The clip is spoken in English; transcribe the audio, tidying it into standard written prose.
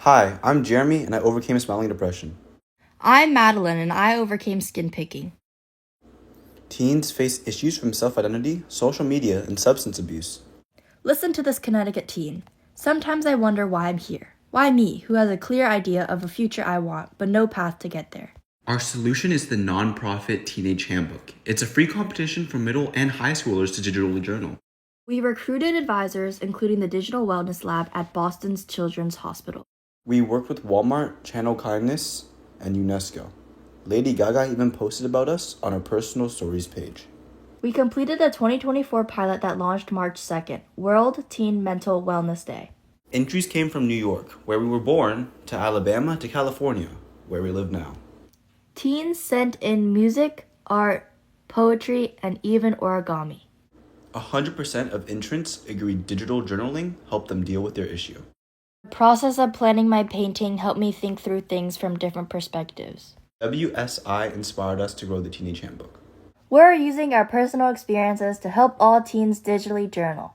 Hi, I'm Jeremy and I overcame smiling depression. I'm Madeline and I overcame skin picking. Teens face issues from self-identity, social media, and substance abuse. Listen to this Connecticut teen. Sometimes I wonder why I'm here. Why me, who has a clear idea of a future I want, but no path to get there? Our solution is the nonprofit Teenage Handbook. It's a free competition for middle and high schoolers to digitally journal. We recruited advisors, including the Digital Wellness Lab at Boston's Children's Hospital. We worked with Walmart, Channel Kindness, and UNESCO. Lady Gaga even posted about us on her personal stories page. We completed a 2024 pilot that launched March 2nd, World Teen Mental Wellness Day. Entries came from New York, where we were born, to Alabama, to California, where we live now. Teens sent in music, art, poetry, and even origami. 100% of entrants agreed digital journaling helped them deal with their issue. The process of planning my painting helped me think through things from different perspectives. WSI inspired us to grow the Teenage Handbook. We're using our personal experiences to help all teens digitally journal.